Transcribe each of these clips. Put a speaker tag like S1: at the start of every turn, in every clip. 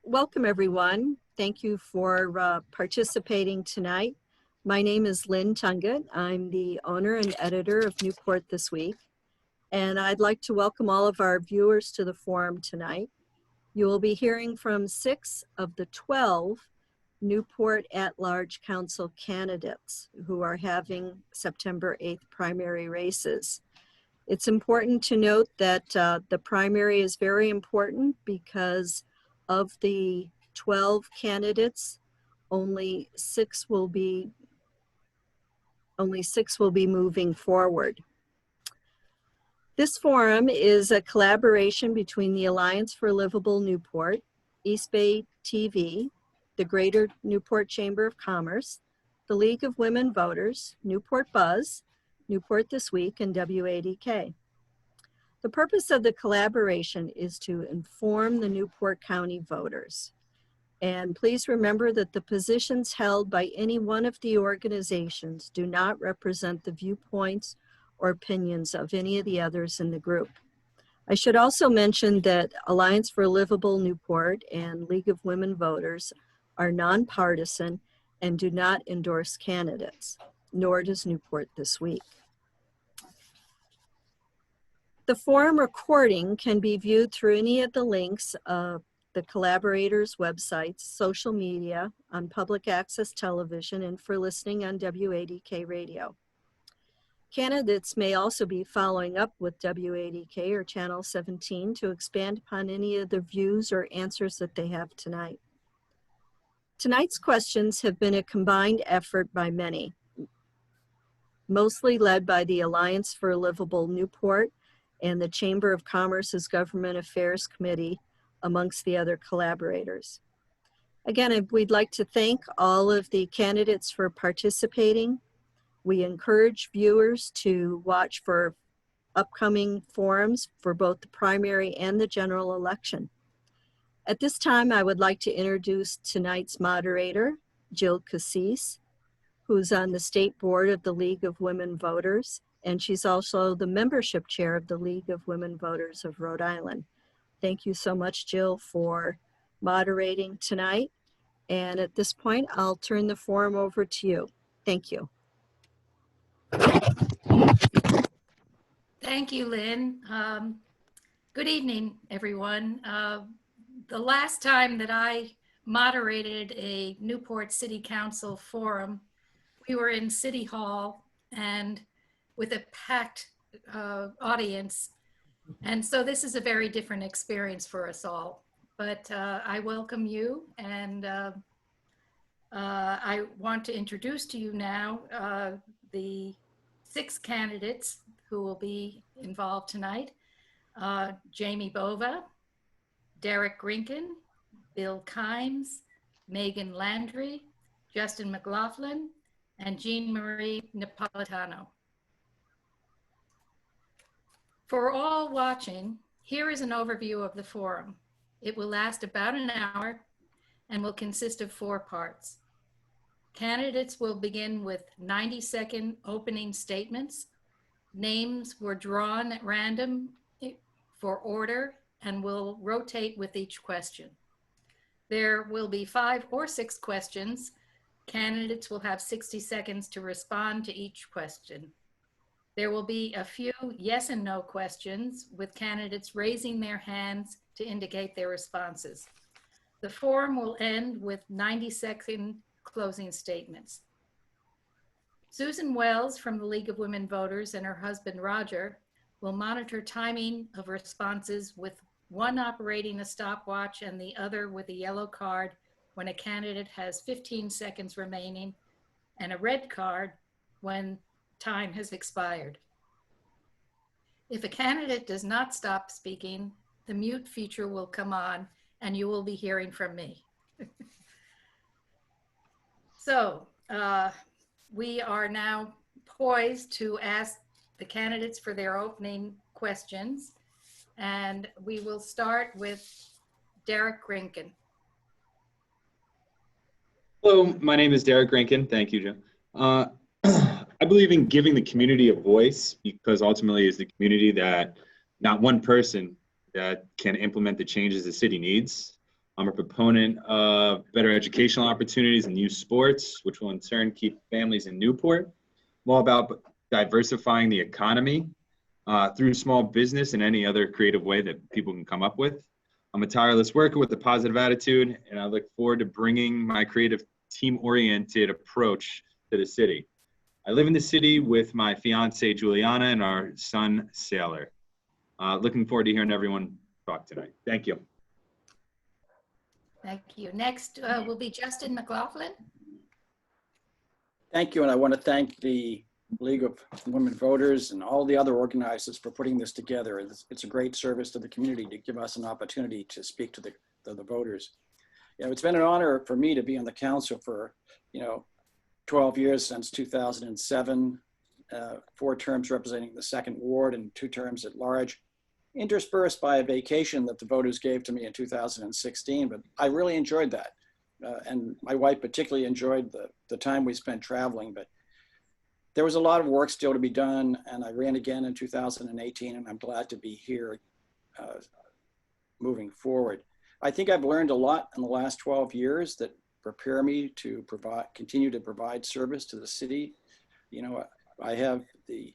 S1: Welcome everyone. Thank you for participating tonight. My name is Lynn Tungut. I'm the owner and editor of Newport This Week, and I'd like to welcome all of our viewers to the forum tonight. You will be hearing from 6 of the 12 Newport at-large council candidates who are having September 8th primary races. It's important to note that the primary is very important because of the 12 candidates, only six will be moving forward. This forum is a collaboration between the Alliance for Livable Newport, East Bay TV, the Greater Newport Chamber of Commerce, the League of Women Voters, Newport Buzz, Newport This Week, and WADK. The purpose of the collaboration is to inform the Newport County voters. And please remember that the positions held by any one of the organizations do not represent the viewpoints or opinions of any of the others in the group. I should also mention that Alliance for Livable Newport and League of Women Voters are nonpartisan and do not endorse candidates, nor does Newport This Week. The forum recording can be viewed through any of the links of the collaborators' websites, social media, on public access television, and for listening on WADK radio. Candidates may also be following up with WADK or Channel 17 to expand upon any of the views or answers that they have tonight. Tonight's questions have been a combined effort by many, mostly led by the Alliance for Livable Newport and the Chamber of Commerce's Government Affairs Committee, amongst the other collaborators. Again, we'd like to thank all of the candidates for participating. We encourage viewers to watch for upcoming forums for both the primary and the general election. At this time, I would like to introduce tonight's moderator, Jill Cassis, who's on the state board of the League of Women Voters, and she's also the membership chair of the League of Women Voters of Rhode Island. Thank you so much, Jill, for moderating tonight. And at this point, I'll turn the forum over to you. Thank you.
S2: Thank you, Lynn. Good evening, everyone. The last time that I moderated a Newport City Council forum, we were in City Hall and with a packed audience. And so this is a very different experience for us all. But I welcome you, and I want to introduce to you now the 6 candidates who will be involved tonight. Jamie Bova, Derek Grinken, Bill Kimes, Megan Landry, Justin McLaughlin, and Jean Marie Napolitano. For all watching, here is an overview of the forum. It will last about an hour and will consist of 4 parts. Candidates will begin with 90-second opening statements. Names were drawn at random for order and will rotate with each question. There will be 5 or 6 questions. Candidates will have 60 seconds to respond to each question. There will be a few yes and no questions with candidates raising their hands to indicate their responses. The forum will end with 90-second closing statements. Susan Wells from the League of Women Voters and her husband Roger will monitor timing of responses, with one operating a stopwatch and the other with a yellow card when a candidate has 15 seconds remaining, and a red card when time has expired. If a candidate does not stop speaking, the mute feature will come on and you will be hearing from me. So we are now poised to ask the candidates for their opening questions, and we will start with Derek Grinken.
S3: Hello, my name is Derek Grinken. Thank you, Joe. I believe in giving the community a voice, because ultimately it's the community, that not one person, that can implement the changes the city needs. I'm a proponent of better educational opportunities and youth sports, which will in turn keep families in Newport. I'm all about diversifying the economy through small business and any other creative way that people can come up with. I'm a tireless worker with a positive attitude, and I look forward to bringing my creative, team-oriented approach to the city. I live in the city with my fiance, Juliana, and our son, Sailor. Looking forward to hearing everyone talk tonight. Thank you.
S2: Thank you. Next will be Justin McLaughlin.
S4: Thank you, and I want to thank the League of Women Voters and all the other organizers for putting this together. It's a great service to the community to give us an opportunity to speak to the voters. You know, it's been an honor for me to be on the council for, 12 years since 2007, 4 terms representing the 2nd Ward and 2 terms at large, interspersed by a vacation that the voters gave to me in 2016, but I really enjoyed that. And my wife particularly enjoyed the time we spent traveling, but there was a lot of work still to be done, and I ran again in 2018, and I'm glad to be here moving forward. I think I've learned a lot in the last 12 years that prepare me to continue to provide service to the city. You know, I have the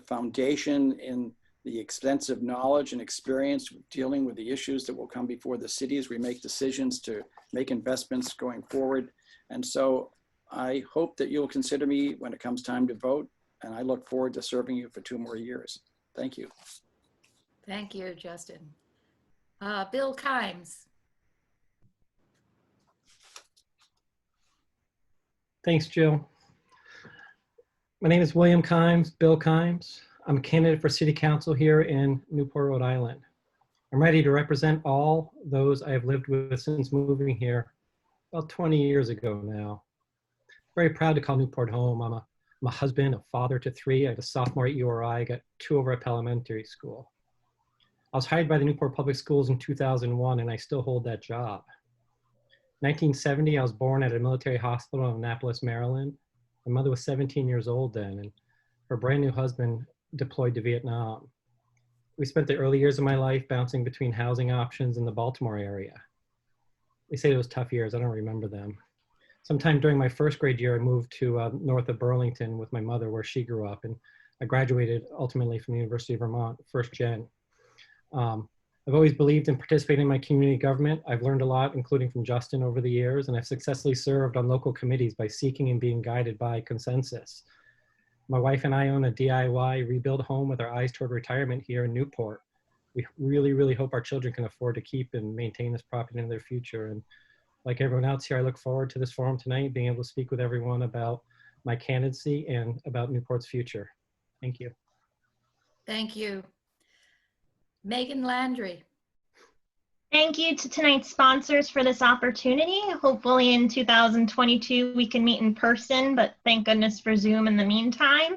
S4: foundation in the extensive knowledge and experience dealing with the issues that will come before the city as we make decisions to make investments going forward. And so I hope that you'll consider me when it comes time to vote, and I look forward to serving you for 2 more years. Thank you.
S2: Thank you, Justin. Bill Kimes.
S5: Thanks, Jill. My name is William Kimes, Bill Kimes. I'm a candidate for City Council here in Newport, Rhode Island. I'm ready to represent all those I have lived with since moving here about 20 years ago now. Very proud to call Newport home. I'm a husband, a father to 3. I have a sophomore at URI. I got 2 over at Pell Elementary School. I was hired by the Newport Public Schools in 2001, and I still hold that job. In 1970, I was born at a military hospital in Annapolis, Maryland. My mother was 17 years old then, and her brand new husband deployed to Vietnam. We spent the early years of my life bouncing between housing options in the Baltimore area. They say it was tough years. I don't remember them. Sometime during my 1st grade year, I moved to north of Burlington with my mother where she grew up, and I graduated ultimately from the University of Vermont, 1st gen. I've always believed in participating in my community government. I've learned a lot, including from Justin over the years, and I've successfully served on local committees by seeking and being guided by consensus. My wife and I own a DIY rebuild home with our eyes toward retirement here in Newport. We really, really hope our children can afford to keep and maintain this property in their future. And like everyone else here, I look forward to this forum tonight, being able to speak with everyone about my candidacy and about Newport's future. Thank you.
S2: Thank you. Megan Landry.
S6: Thank you to tonight's sponsors for this opportunity. Hopefully in 2022 we can meet in person, but thank goodness for Zoom in the meantime.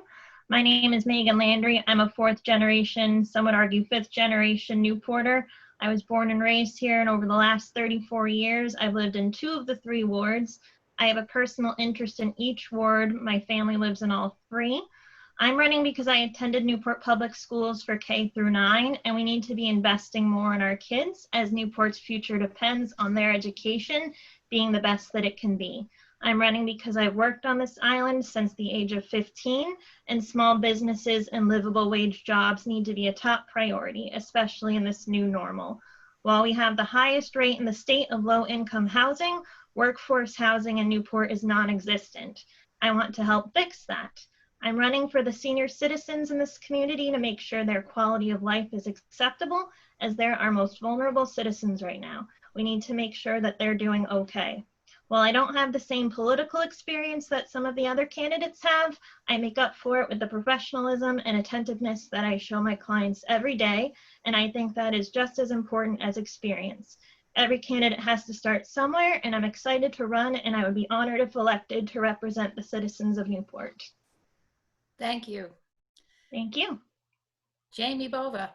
S6: My name is Megan Landry. I'm a 4th generation, some would argue 5th generation Newporter. I was born and raised here, and over the last 34 years, I've lived in 2 of the 3 wards. I have a personal interest in each ward. My family lives in all 3. I'm running because I attended Newport Public Schools for K through 9, and we need to be investing more in our kids as Newport's future depends on their education being the best that it can be. I'm running because I've worked on this island since the age of 15, and small businesses and livable wage jobs need to be a top priority, especially in this new normal. While we have the highest rate in the state of low-income housing, workforce housing in Newport is non-existent. I want to help fix that. I'm running for the senior citizens in this community to make sure their quality of life is acceptable, as they're our most vulnerable citizens right now. We need to make sure that they're doing okay. While I don't have the same political experience that some of the other candidates have, I make up for it with the professionalism and attentiveness that I show my clients every day, and I think that is just as important as experience. Every candidate has to start somewhere, and I'm excited to run, and I would be honored if elected to represent the citizens of Newport.
S2: Thank you.
S6: Thank you.
S2: Jamie Bova.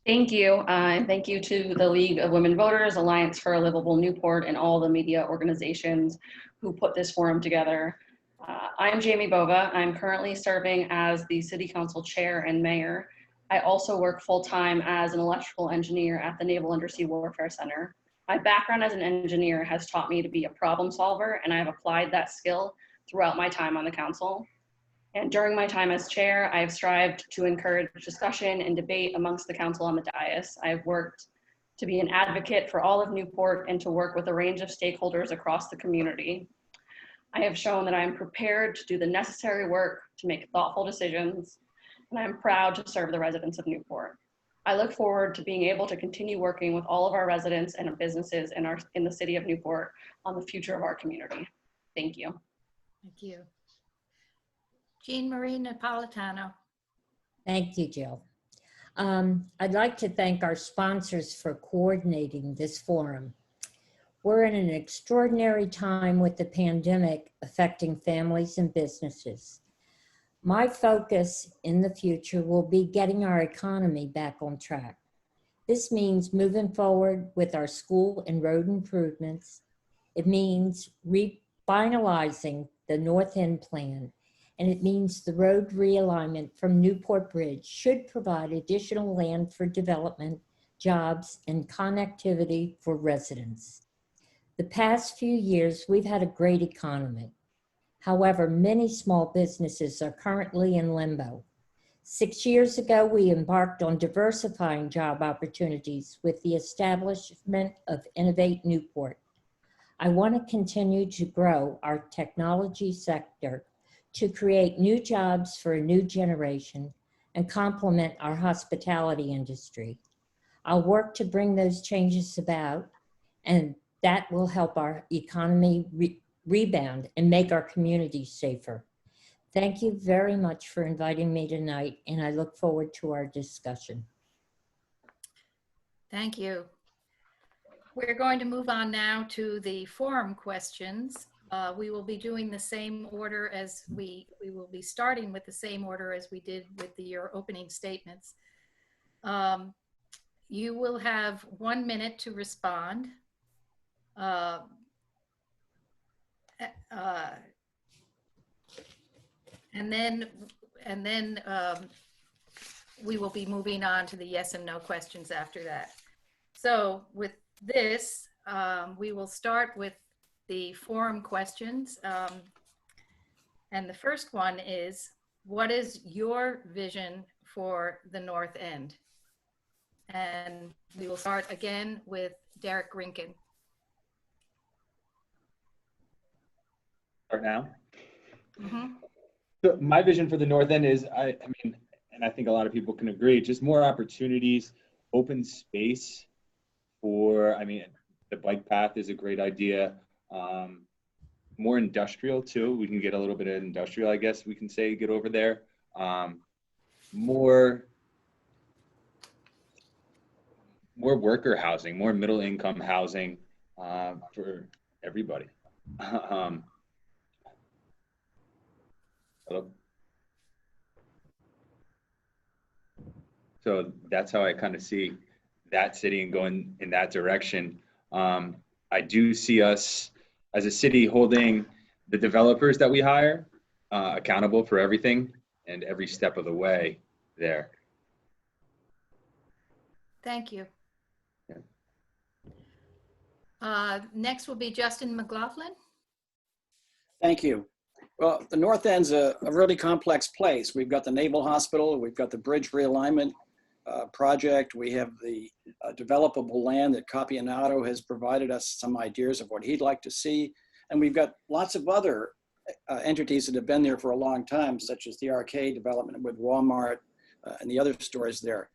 S7: Thank you, and thank you to the League of Women Voters, Alliance for a Livable Newport, and all the media organizations who put this forum together. I'm Jamie Bova. I'm currently serving as the City Council Chair and Mayor I also work full-time as an electrical engineer at the Naval Undersea Warfare Center. My background as an engineer has taught me to be a problem solver, and I have applied that skill throughout my time on the council. And during my time as chair, I have strived to encourage discussion and debate amongst the council on the dais. I have worked to be an advocate for all of Newport and to work with a range of stakeholders across the community. I have shown that I am prepared to do the necessary work to make thoughtful decisions, and I am proud to serve the residents of Newport. I look forward to being able to continue working with all of our residents and businesses in the city of Newport on the future of our community. Thank you.
S2: Thank you. Jean Marie Napolitano.
S8: Thank you, Jill. I'd like to thank our sponsors for coordinating this forum. We're in an extraordinary time with the pandemic affecting families and businesses. My focus in the future will be getting our economy back on track. This means moving forward with our school and road improvements. It means finalizing the North End plan, and it means the road realignment from Newport Bridge should provide additional land for development, jobs, and connectivity for residents. The past few years, we've had a great economy. However, many small businesses are currently in limbo. 6 years ago, we embarked on diversifying job opportunities with the establishment of Innovate Newport. I want to continue to grow our technology sector to create new jobs for a new generation and complement our hospitality industry. I'll work to bring those changes about, and that will help our economy rebound and make our communities safer. Thank you very much for inviting me tonight, and I look forward to our discussion.
S2: Thank you. We're going to move on now to the forum questions. We will be doing the same order as we will be starting with the same order as we did with your opening statements. You will have 1 minute to respond. And then we will be moving on to the yes and no questions after that. So with this, we will start with the forum questions. And the first one is, what is your vision for the North End? And we will start again with Derek Rinkin.
S3: Start now.
S2: Mm-hmm.
S3: So my vision for the North End is, I mean, and I think a lot of people can agree, just more opportunities, open space for, I mean, the bike path is a great idea. More industrial too. We can get a little bit of industrial, I guess we can say, get over there. More worker housing, more middle income housing for everybody. Hello? So that's how I kind of see that city and going in that direction. I do see us as a city holding the developers that we hire accountable for everything and every step of the way there.
S2: Thank you.
S3: Yeah.
S2: Next will be Justin McLaughlin.
S4: Thank you. Well, the North End's a really complex place. We've got the Naval Hospital, we've got the bridge realignment project, we have the developable land that Capianato has provided us some ideas of what he'd like to see. And we've got lots of other entities that have been there for a long time, such as the arcade development with Walmart and the other stores there.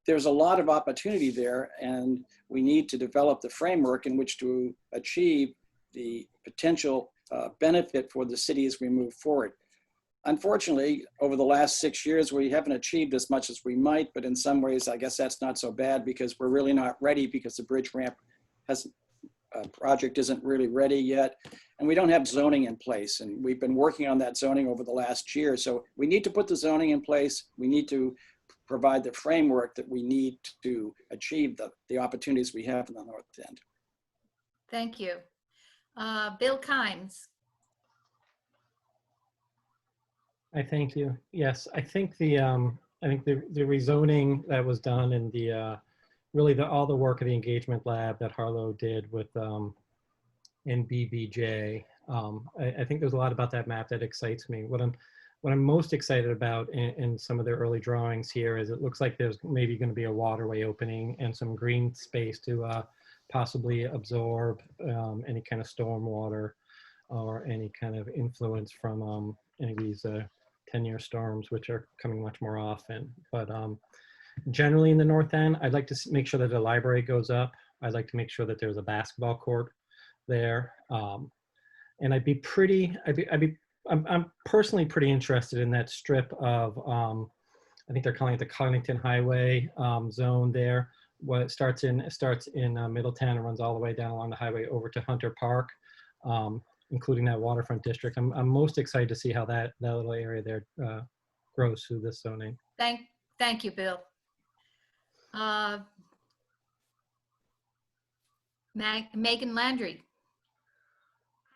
S4: There's a lot of opportunity there, and we need to develop the framework in which to achieve the potential benefit for the city as we move forward. Unfortunately, over the last 6 years, we haven't achieved as much as we might, but in some ways, I guess that's not so bad because we're really not ready because the bridge ramp project isn't really ready yet. And we don't have zoning in place. And we've been working on that zoning over the last year. So we need to put the zoning in place. We need to provide the framework that we need to achieve the opportunities we have in the North End.
S2: Thank you. Bill Kimes.
S5: I thank you. Yes, I think the I think the rezoning that was done and the really all the work of the engagement lab that Harlow did with NBBJ. I think there's a lot about that map that excites me. What I'm most excited about in some of the early drawings here is it looks like there's maybe going to be a waterway opening and some green space to possibly absorb any kind of storm water or any kind of influence from any of these 10-year storms, which are coming much more often. But generally in the north end, I'd like to make sure that the library goes up. I'd like to make sure that there's a basketball court there. And I'm personally pretty interested in that strip of, I think they're calling it the Connington Highway zone there. What it starts in Middletown and runs all the way down along the highway over to Hunter Park, including that waterfront district. I'm most excited to see how that little area there grows through this zoning.
S2: Thank you, Bill. Megan Landry.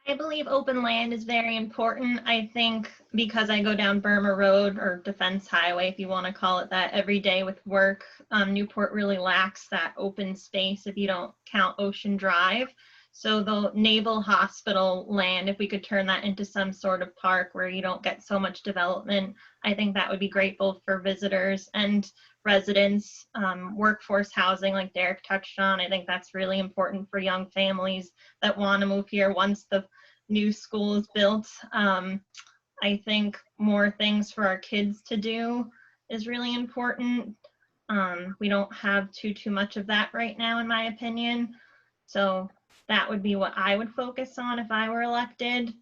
S6: I believe open land is very important. I think because I go down Burma Road or Defense Highway, if you want to call it that, every day with work, Newport really lacks that open space if you don't count Ocean Drive. So the Naval Hospital land, if we could turn that into some sort of park where you don't get so much development, I think that would be great both for visitors and residents. Workforce housing, like Derek touched on, I think that's really important for young families that want to move here once the new school is built. I think more things for our kids to do is really important. We don't have too much of that right now, in my opinion. So that would be what I would focus on if I were elected.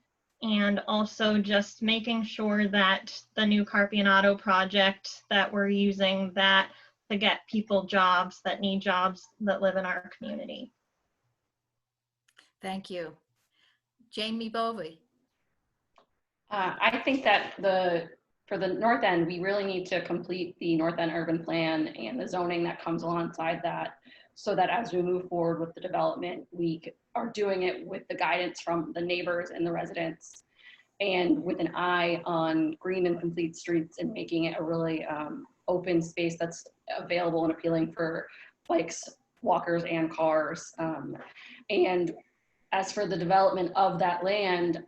S6: And also just making sure that the new Carpianato project, that we're using that to get people jobs that need jobs that live in our community.
S2: Thank you. Jamie Bova.
S7: I think that for the north end, we really need to complete the north end urban plan and the zoning that comes alongside that, so that as we move forward with the development, we are doing it with the guidance from the neighbors and the residents, and with an eye on green and complete streets and making it a really open space that's available and appealing for bikes, walkers, and cars. And as for the development of that land,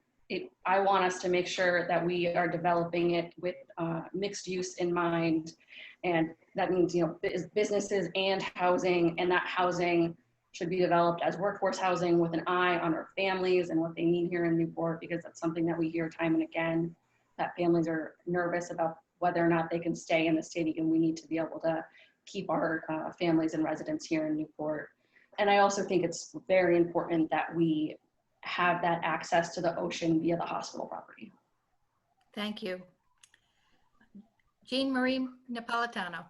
S7: I want us to make sure that we are developing it with mixed use in mind. And that means, businesses and housing, and that housing should be developed as workforce housing with an eye on our families and what they need here in Newport, because that's something that we hear time and again, that families are nervous about whether or not they can stay in the city, and we need to be able to keep our families and residents here in Newport. And I also think it's very important that we have that access to the ocean via the hospital property.
S2: Thank you. Jean Marie Napolitano.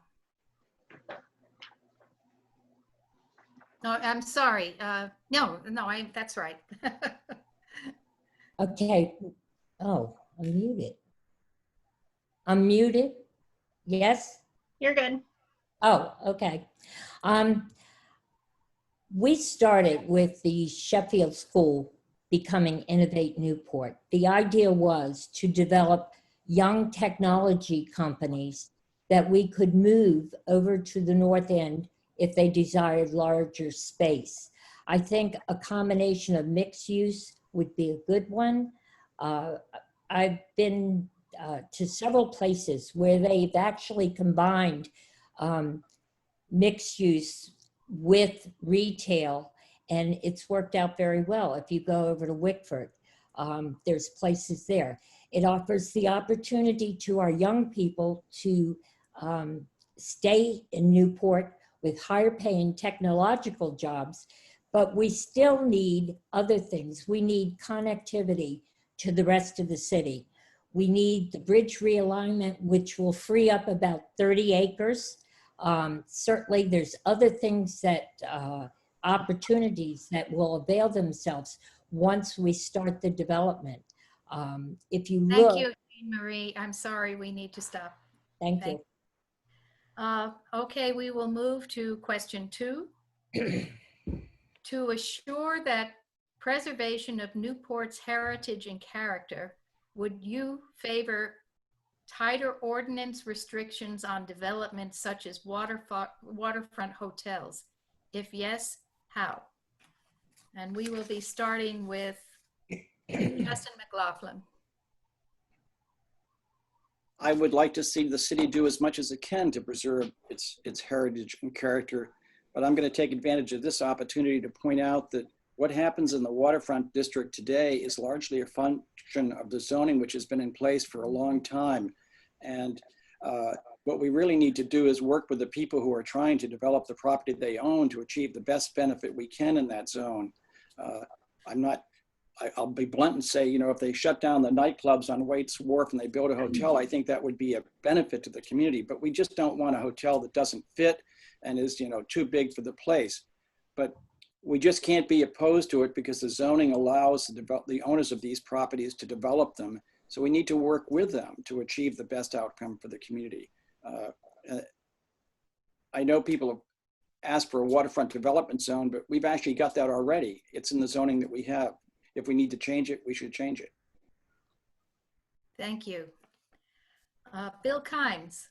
S2: No, I'm sorry. No, that's right.
S8: Okay. Oh, I'm muted. I'm muted. Yes?
S6: You're good.
S8: Oh, okay. We started with the Sheffield School becoming Innovate Newport. The idea was to develop young technology companies that we could move over to the north end if they desired larger space. I think a combination of mixed use would be a good one. I've been to several places where they've actually combined mixed use with retail, and it's worked out very well. If you go over to Wickford, there's places there. It offers the opportunity to our young people to stay in Newport with higher paying technological jobs, but we still need other things. We need connectivity to the rest of the city. We need the bridge realignment, which will free up about 30 acres. Certainly there's other things that, opportunities that will avail themselves once we start the development. If you look—
S2: Thank you, Jean Marie. I'm sorry, we need to stop.
S8: Thank you.
S2: Okay, we will move to question 2. To assure that preservation of Newport's heritage and character, would you favor tighter ordinance restrictions on development such as waterfront hotels? If yes, how? And we will be starting with Justin McLaughlin.
S4: I would like to see the city do as much as it can to preserve its heritage and character, but I'm going to take advantage of this opportunity to point out that what happens in the waterfront district today is largely a function of the zoning which has been in place for a long time. And what we really need to do is work with the people who are trying to develop the property they own to achieve the best benefit we can in that zone. I'll be blunt and say, you know, if they shut down the nightclubs on Waite's Wharf and they build a hotel, I think that would be a benefit to the community. But we just don't want a hotel that doesn't fit and is, you know, too big for the place. But we just can't be opposed to it because the zoning allows the owners of these properties to develop them. So we need to work with them to achieve the best outcome for the community. I know people have asked for a waterfront development zone, but we've actually got that already. It's in the zoning that we have. If we need to change it, we should change it.
S2: Thank you. Bill Kimes.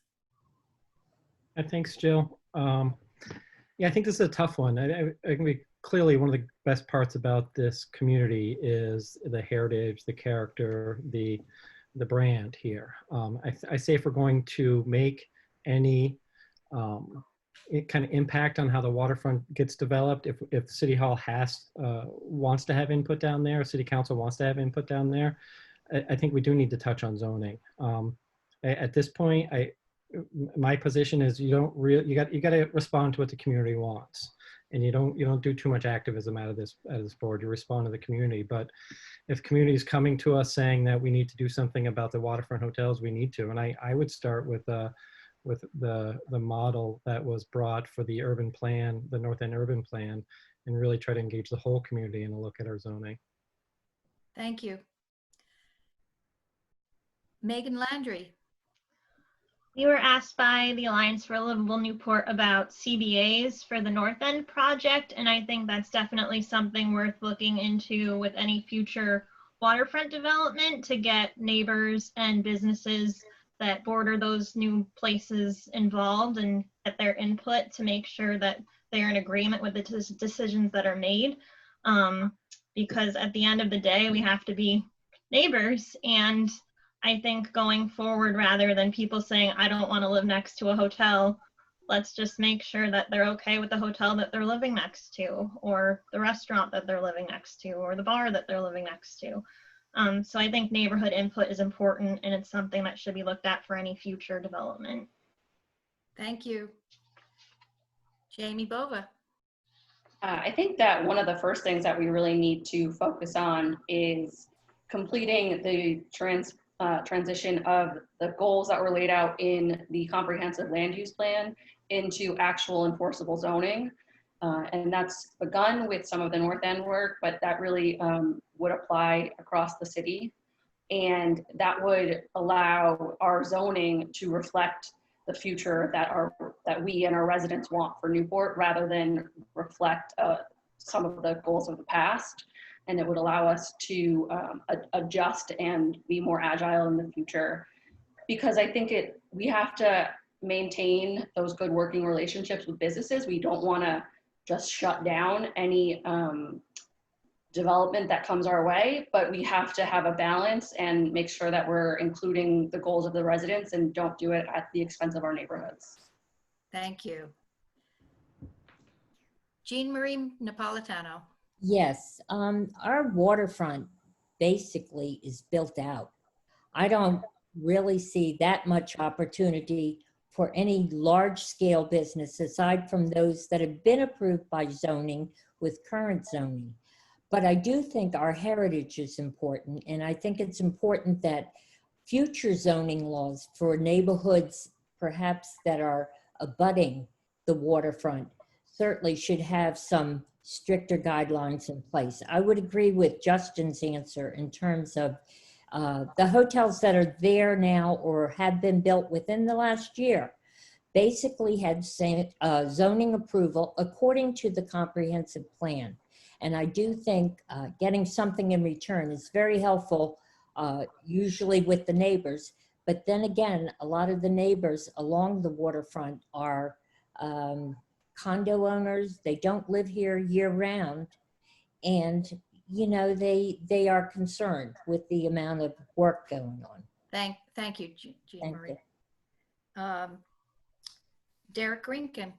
S5: Thanks, Jill. Yeah, I think this is a tough one. I think clearly one of the best parts about this community is the heritage, the character, the brand here. I say if we're going to make any kind of impact on how the waterfront gets developed, if City Hall wants to have input down there, City Council wants to have input down there, I think we do need to touch on zoning. At this point, my position is you got to respond to what the community wants, and you don't do too much activism out of this board. You respond to the community. But if community is coming to us saying that we need to do something about the waterfront hotels, we need to. And I would start with the model that was brought for the urban plan, the North End urban plan, and really try to engage the whole community and look at our zoning.
S2: Thank you. Megan Landry.
S6: We were asked by the Alliance for a Livable Newport about CBAs for the North End project, and I think that's definitely something worth looking into with any future waterfront development to get neighbors and businesses that border those new places involved and get their input to make sure that they're in agreement with the decisions that are made. Because at the end of the day, we have to be neighbors. And I think going forward, rather than people saying, I don't want to live next to a hotel, let's just make sure that they're okay with the hotel that they're living next to, or the restaurant that they're living next to, or the bar that they're living next to. So I think neighborhood input is important, and it's something that should be looked at for any future development.
S2: Thank you. Jamie Bova.
S7: I think that one of the first things that we really need to focus on is completing the transition of the goals that were laid out in the comprehensive land use plan into actual enforceable zoning. And that's begun with some of the North End work, but that really would apply across the city. And that would allow our zoning to reflect the future that we and our residents want for Newport, rather than reflect some of the goals of the past. And it would allow us to adjust and be more agile in the future. Because I think we have to maintain those good working relationships with businesses. We don't want to just shut down any development that comes our way, but we have to have a balance and make sure that we're including the goals of the residents and don't do it at the expense of our neighborhoods.
S2: Thank you. Jean Marie Napolitano.
S8: Yes, our waterfront basically is built out. I don't really see that much opportunity for any large-scale business aside from those that have been approved by zoning with current zoning. But I do think our heritage is important, and I think it's important that future zoning laws for neighborhoods perhaps that are abutting the waterfront certainly should have some stricter guidelines in place. I would agree with Justin's answer in terms of the hotels that are there now or have been built within the last year basically had zoning approval according to the comprehensive plan. And I do think getting something in return is very helpful, usually with the neighbors, But then again, a lot of the neighbors along the waterfront are condo owners. They don't live here year round. And, you know, they are concerned with the amount of work going on.
S2: Thank you, Jean
S8: Thank
S2: Marie.
S8: you.
S2: Derek Greenkin.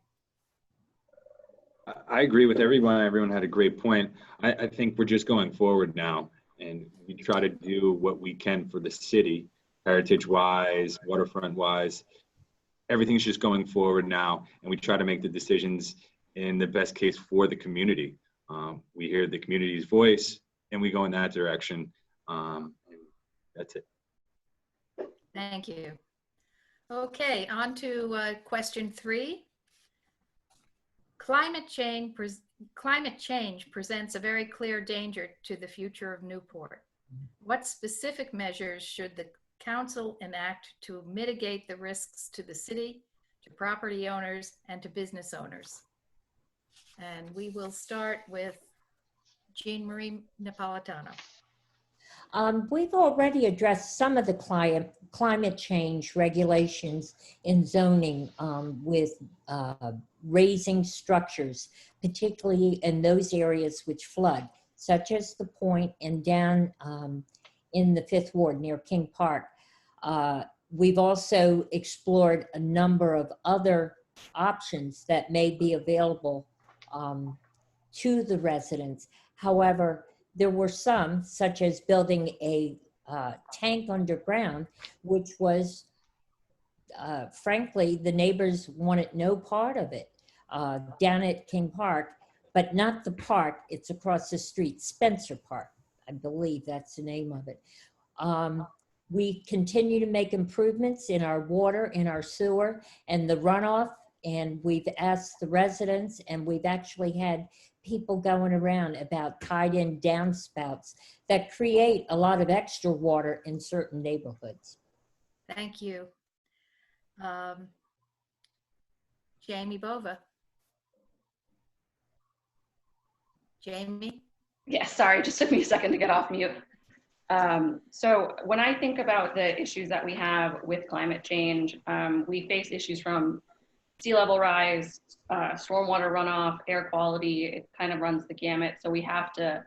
S3: I agree with everyone. Everyone had a great point. I think we're just going forward now, and we try to do what we can for the city, heritage-wise, waterfront-wise. Everything's just going forward now, and we try to make the decisions in the best case for the community. We hear the community's voice, and we go in that direction. And that's it.
S2: Thank you. Okay, on to question 3. Climate change presents a very clear danger to the future of Newport. What specific measures should the council enact to mitigate the risks to the city, to property owners, and to business owners? And we will start with Jean Marie Napolitano.
S8: We've already addressed some of the climate change regulations in zoning with raising structures, particularly in those areas which flood, such as the Point and down in the 5th Ward near King Park. We've also explored a number of other options that may be available to the residents. However, there were some, such as building a tank underground, which was, frankly, the neighbors wanted no part of it down at King Park, but not the park. It's across the street, Spencer Park. I believe that's the name of it. We continue to make improvements in our water, in our sewer, and the runoff. And we've asked the residents, and we've actually had people going around about tied-in downspouts that create a lot of extra water in certain neighborhoods.
S2: Thank you. Jamie Bova. Jamie?
S7: Yes, sorry, it just took me a second to get off mute. So when I think about the issues that we have with climate change, we face issues from sea level rise, stormwater runoff, air quality. It kind of runs the gamut. So we have to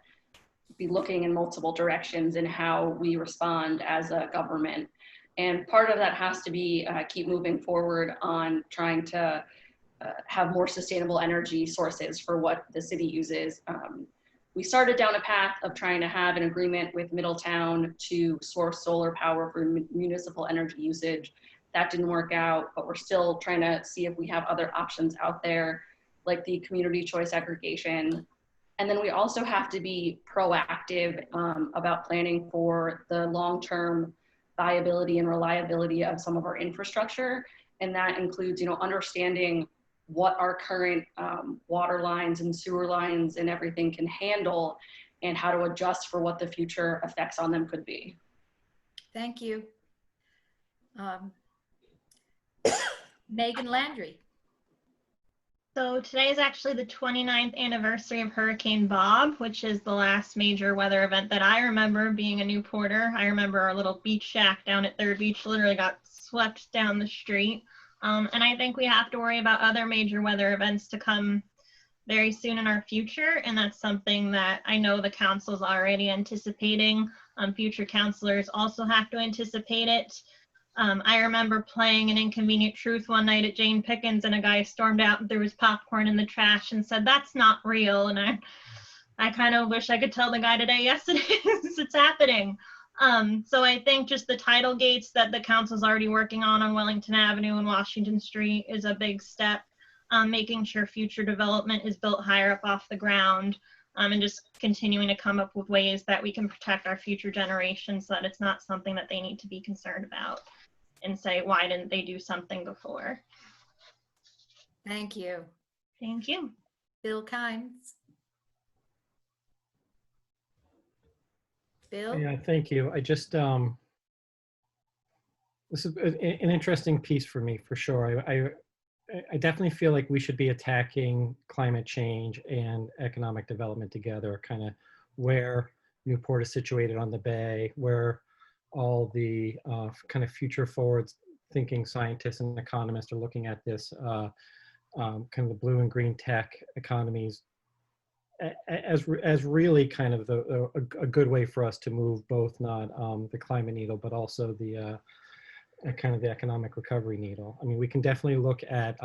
S7: be looking in multiple directions in how we respond as a government. And part of that has to be keep moving forward on trying to have more sustainable energy sources for what the city uses. We started down a path of trying to have an agreement with Middletown to source solar power for municipal energy usage. That didn't work out, but we're still trying to see if we have other options out there, like the community choice aggregation. And then we also have to be proactive about planning for the long-term viability and reliability of some of our infrastructure. And that includes, understanding what our current water lines and sewer lines and everything can handle, and how to adjust for what the future effects on them could be.
S2: Thank you. Megan Landry.
S6: So today is actually the 29th anniversary of Hurricane Bob, which is the last major weather event that I remember being a Newporter. I remember our little beach shack down at Third Beach literally got swept down the street. And I think we have to worry about other major weather events to come very soon in our future. And that's something that I know the council's already anticipating. Future councilors also have to anticipate it. I remember playing an Inconvenient Truth one night at Jane Pickens, and a guy stormed out and threw his popcorn in the trash and said, "That's not real." And I kind of wish I could tell the guy today, yes, it is, it's happening. So I think just the tidal gates that the council's already working on Wellington Avenue and Washington Street is a big step. Making sure future development is built higher up off the ground, and just continuing to come up with ways that we can protect our future generations so that it's not something that they need to be concerned about and say, why didn't they do something before?
S2: Thank you.
S6: Thank you.
S2: Bill Kimes. Bill?
S5: Yeah, thank you. I just, this is an interesting piece for me, for sure. I definitely feel like we should be attacking climate change and economic development together, kind of where Newport is situated on the bay, where all the kind of future forward thinking scientists and economists are looking at this kind of the blue and green tech economies as really kind of a good way for us to move both not the climate needle, but also the kind of the economic recovery needle. I mean, we can definitely look at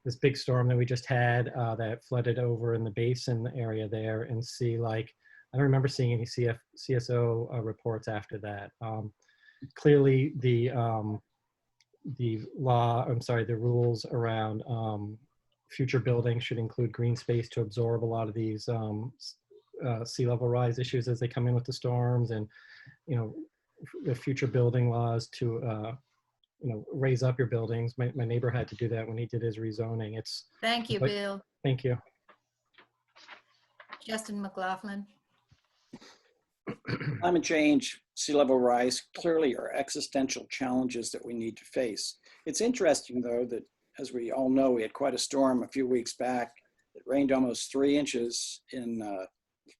S5: this big storm that we just had that flooded over in the basin area there and see, like, I don't remember seeing any CSO reports after that. Clearly the rules around future buildings should include green space to absorb a lot of these sea level rise issues as they come in with the storms, and, you know, the future building laws to, you know, raise up your buildings. My neighbor had to do that when he did his rezoning.
S2: Thank you, Bill.
S5: Thank you.
S2: Justin McLaughlin.
S4: Climate change, sea level rise clearly are existential challenges that we need to face. It's interesting, though, that as we all know, we had quite a storm a few weeks back. It rained almost 3 inches in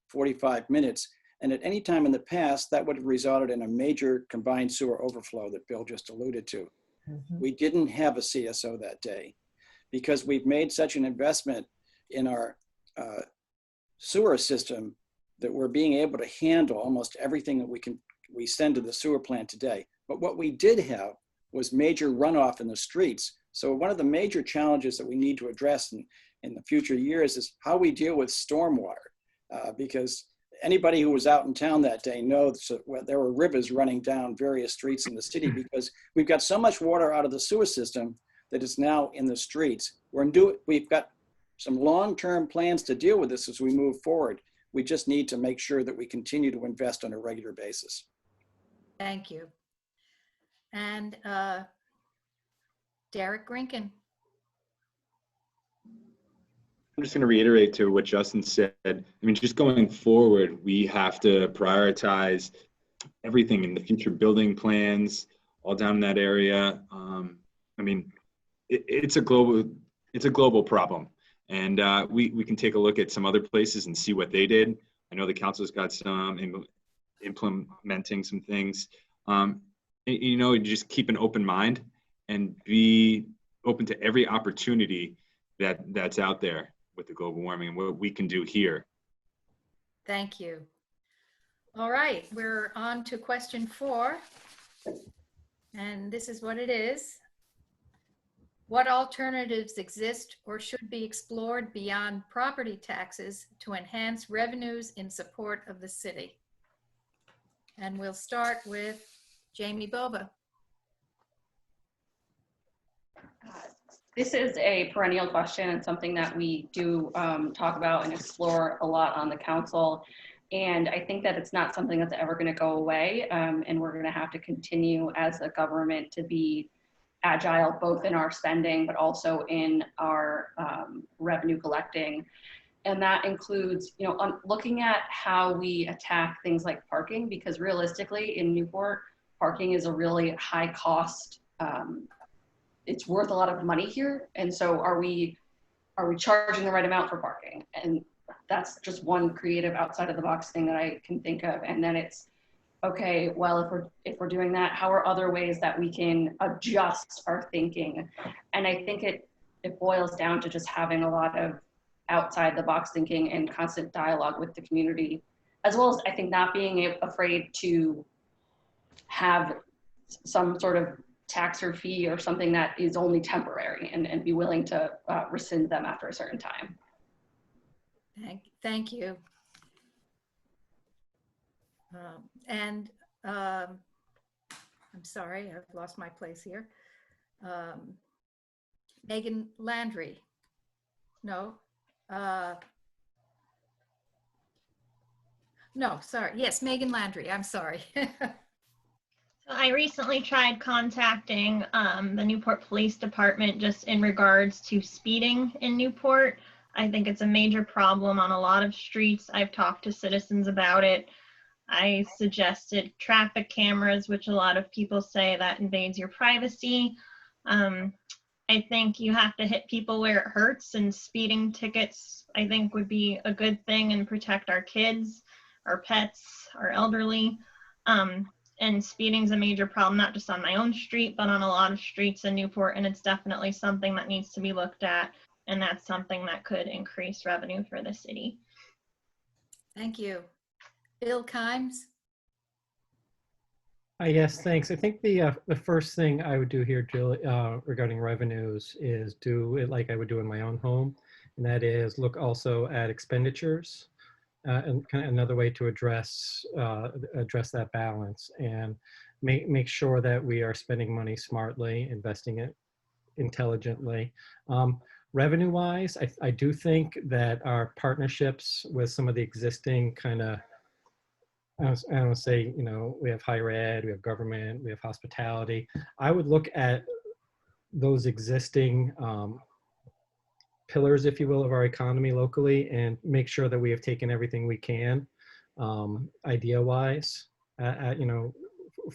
S4: 45 minutes. And at any time in the past, that would have resulted in a major combined sewer overflow that Bill just alluded to.
S8: Mhm.
S4: We didn't have a CSO that day because we've made such an investment in our sewer system that we're being able to handle almost everything that we send to the sewer plant today. But what we did have was major runoff in the streets. So one of the major challenges that we need to address in the future years is how we deal with stormwater, because anybody who was out in town that day knows that there were rivers running down various streets in the city because we've got so much water out of the sewer system that is now in the streets. We've got some long-term plans to deal with this as we move forward. We just need to make sure that we continue to invest on a regular basis.
S2: Thank you. And Derek Grinkin.
S3: I'm just going to reiterate to what Justin said. I mean, just going forward, we have to prioritize everything in the future building plans, all down in that area. I mean, it's a global problem, and we can take a look at some other places and see what they did. I know the council's got some implementing some things. You know, just keep an open mind and be open to every opportunity that's out there with the global warming and what we can do here.
S2: Thank you. All right, we're on to question 4. And this is what it is. What alternatives exist or should be explored beyond property taxes to enhance revenues in support of the city? And we'll start with Jamie Bova.
S7: This is a perennial question and something that we do talk about and explore a lot on the council. And I think that it's not something that's ever going to go away. And we're going to have to continue as a government to be agile, both in our spending, but also in our revenue collecting. And that includes, you know, looking at how we attack things like parking, because realistically in Newport, parking is a really high cost. It's worth a lot of money here. And so are we charging the right amount for parking? And that's just one creative outside of the box thing that I can think of. And then it's, okay, well, if we're doing that, how are other ways that we can adjust our thinking? And I think it boils down to just having a lot of outside the box thinking and constant dialogue with the community, as well as I think not being afraid to have some sort of tax or fee or something that is only temporary and be willing to rescind them after a certain time.
S2: Thank you. I'm sorry, I've lost my place here. Megan Landry. No. No, sorry. Yes, Megan Landry. I'm sorry.
S6: So I recently tried contacting the Newport Police Department just in regards to speeding in Newport. I think it's a major problem on a lot of streets. I've talked to citizens about it. I suggested traffic cameras, which a lot of people say that invades your privacy. I think you have to hit people where it hurts, and speeding tickets, I think, would be a good thing and protect our kids, our pets, our elderly. and speeding's a major problem, not just on my own street, but on a lot of streets in Newport, and it's definitely something that needs to be looked at, and that's something that could increase revenue for the city.
S2: Thank you. Bill Kimes?
S5: Yes, thanks. I think the first thing I would do here, Jill, regarding revenues is do it like I would do in my own home, and that is look also at expenditures and kind of another way to address that balance and make sure that we are spending money smartly, investing it intelligently. Revenue-wise, I do think that our partnerships with some of the existing kind of, I don't want to say, you know, we have higher ed, we have government, we have hospitality. I would look at those existing pillars, if you will, of our economy locally and make sure that we have taken everything we can, idea-wise, you know,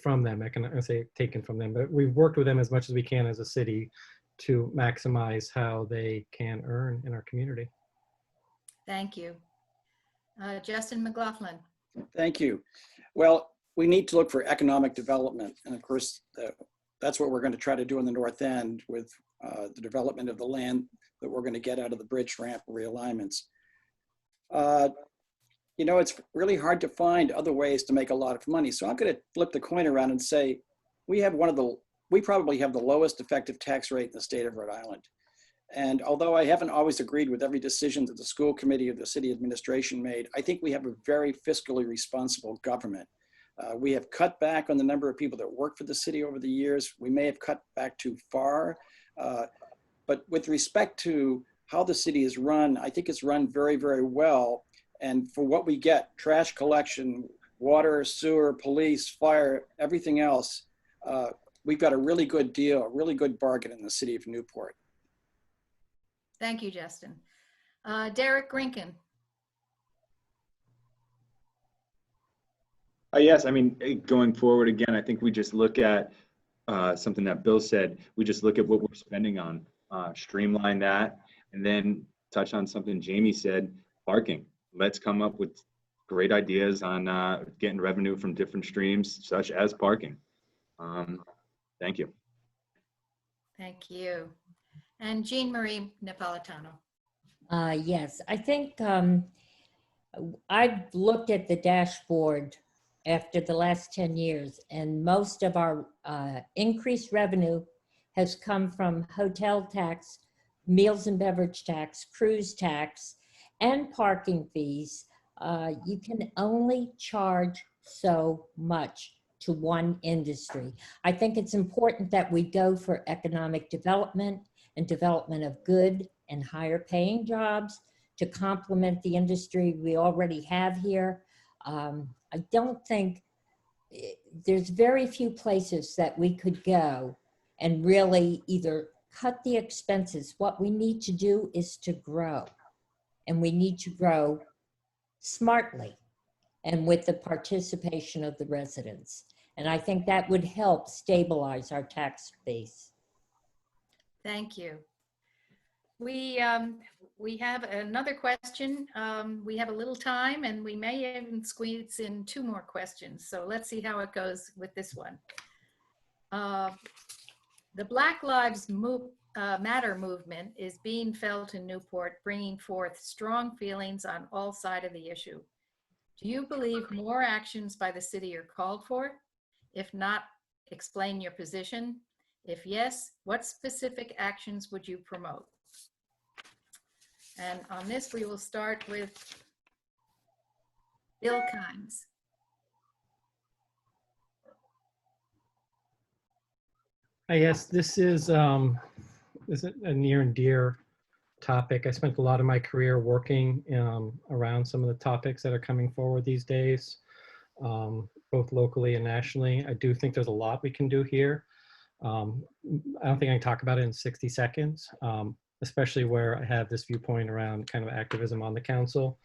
S5: from them. I can say taken from them, but we've worked with them as much as we can as a city to maximize how they can earn in our community.
S2: Thank you. Justin McLaughlin?
S4: Thank you. Well, we need to look for economic development. And of course, that's what we're going to try to do in the North End with the development of the land that we're going to get out of the bridge ramp realignments. You know, it's really hard to find other ways to make a lot of money. So I'm going to flip the coin around and say, we probably have the lowest effective tax rate in the state of Rhode Island. And although I haven't always agreed with every decision that the school committee or the city administration made, I think we have a very fiscally responsible government. We have cut back on the number of people that work for the city over the years. We may have cut back too far, but with respect to how the city is run, I think it's run very, very well. And for what we get, trash collection, water, sewer, police, fire, everything else, we've got a really good deal, a really good bargain in the city of Newport.
S2: Thank you, Justin. Derek Grinkin?
S3: Yes, I mean, going forward again, I think we just look at something that Bill said. We just look at what we're spending on, streamline that, and then touch on something Jamie said, parking. Let's come up with great ideas on getting revenue from different streams, such as parking. Thank you.
S2: Thank you. And Jean Marie Napolitano?
S8: Yes, I think I've looked at the dashboard after the last 10 years, and most of our increased revenue has come from hotel tax, meals and beverage tax, cruise tax, and parking fees. You can only charge so much to one industry. I think it's important that we go for economic development and development of good and higher paying jobs to complement the industry we already have here. I don't think there's very few places that we could go and really either cut the expenses. What we need to do is to grow, and we need to grow smartly and with the participation of the residents. And I think that would help stabilize our tax base.
S2: Thank you. We have another question. We have a little time, and we may even squeeze in 2 more questions. So let's see how it goes with this one. The Black Lives Matter movement is being felt in Newport, bringing forth strong feelings on all sides of the issue. Do you believe more actions by the city are called for? If not, explain your position. If yes, what specific actions would you promote? And on this, we will start with Bill Kimes.
S5: Yes, this is a near and dear topic. I spent a lot of my career working around some of the topics that are coming forward these days, both locally and nationally. I do think there's a lot we can do here. I don't think I can talk about it in 60 seconds, especially where I have this viewpoint around kind of activism on the council.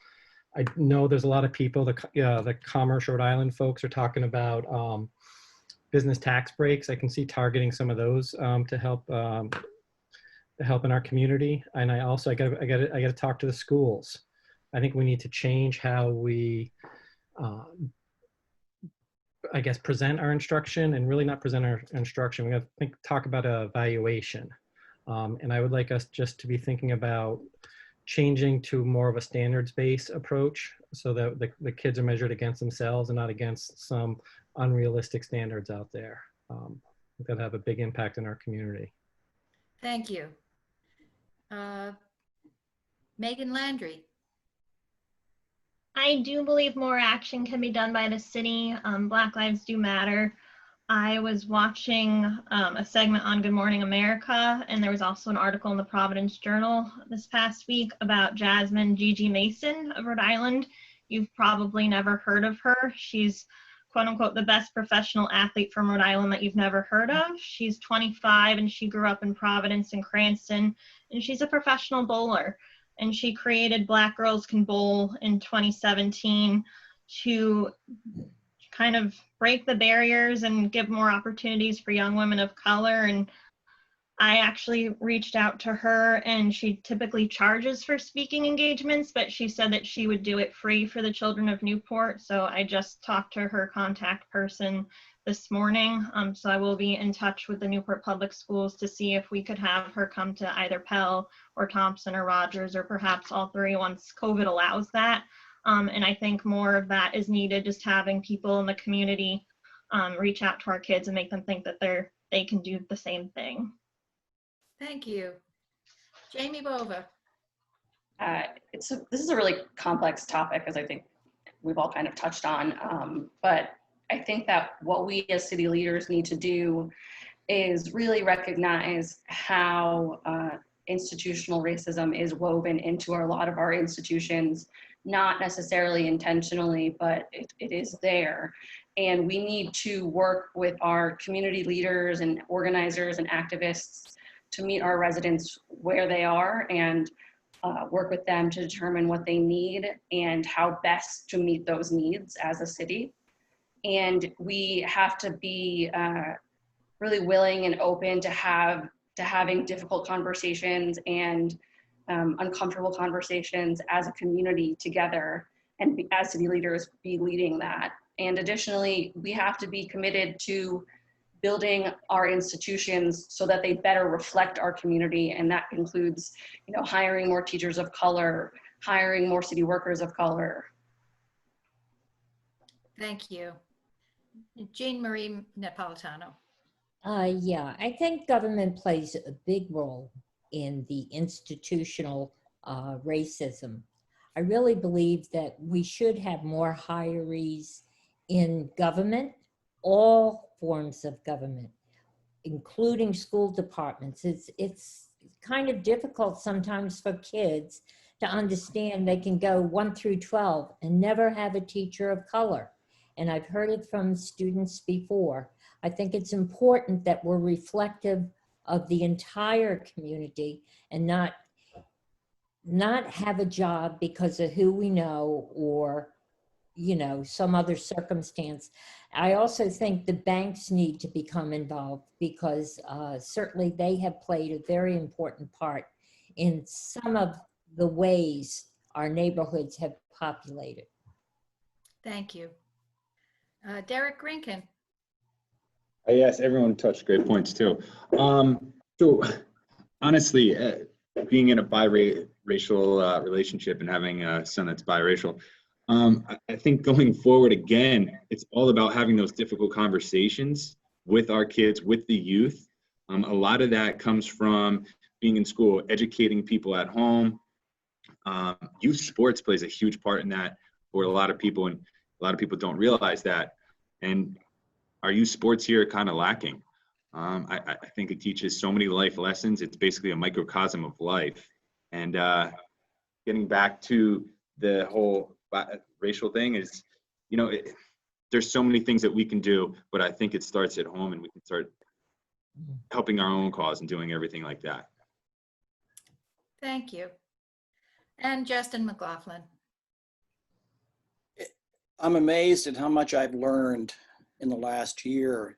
S5: I know there's a lot of people, the Commerce Rhode Island folks are talking about business tax breaks. I can see targeting some of those to help in our community. And I got to talk to the schools. I think we need to change how we I guess, present our instruction and really not present our instruction. We got to talk about evaluation. And I would like us just to be thinking about changing to more of a standards-based approach so that the kids are measured against themselves and not against some unrealistic standards out there that have a big impact in our community.
S2: Thank you. Megan Landry.
S6: I do believe more action can be done by the city. Black Lives Do Matter. I was watching a segment on Good Morning America, and there was also an article in the Providence Journal this past week about Jasmine Gigi Mason of Rhode Island. You've probably never heard of her. She's quote unquote the best professional athlete from Rhode Island that you've never heard of. She's 25 and she grew up in Providence and Cranston, and she's a professional bowler. And she created Black Girls Can Bowl in 2017 to kind of break the barriers and give more opportunities for young women of color. And I actually reached out to her, and she typically charges for speaking engagements, but she said that she would do it free for the children of Newport. So I just talked to her contact person this morning. So I will be in touch with the Newport Public Schools to see if we could have her come to either Pell or Thompson or Rogers, or perhaps all three once COVID allows that. And I think more of that is needed, just having people in the community reach out to our kids and make them think that they can do the same thing.
S2: Thank you. Jamie Bova.
S7: This is a really complex topic, as I think we've all kind of touched on, but I think that what we as city leaders need to do is really recognize how institutional racism is woven into a lot of our institutions, not necessarily intentionally, but it is there. And we need to work with our community leaders and organizers and activists to meet our residents where they are and work with them to determine what they need and how best to meet those needs as a city. And we have to be really willing and open to having difficult conversations and uncomfortable conversations as a community together, and as city leaders be leading that. And additionally, we have to be committed to building our institutions so that they better reflect our community, and that includes, hiring more teachers of color, hiring more city workers of color.
S2: Thank you. Jean Marie Napolitano.
S8: Yeah, I think government plays a big role in the institutional racism. I really believe that we should have more hirees in government, all forms of government, including school departments. It's kind of difficult sometimes for kids to understand they can go 1 through 12 and never have a teacher of color. And I've heard it from students before. I think it's important that we're reflective of the entire community and not have a job because of who we know or, some other circumstance. I also think the banks need to become involved because certainly they have played a very important part in some of the ways our neighborhoods have populated.
S2: Thank you. Derek Grinkin.
S3: Yes, everyone touched great points too. So honestly, being in a biracial relationship and having a son that's biracial, I think going forward again, it's all about having those difficult conversations with our kids, with the youth. A lot of that comes from being in school, educating people at home. Youth sports plays a huge part in that for a lot of people, and a lot of people don't realize that. And our youth sports here are kind of lacking. I think it teaches so many life lessons. It's basically a microcosm of life. And getting back to the whole racial thing is, there's so many things that we can do, but I think it starts at home, and we can start helping our own cause and doing everything like that.
S2: Thank you. And Justin McLaughlin.
S4: I'm amazed at how much I've learned in the last year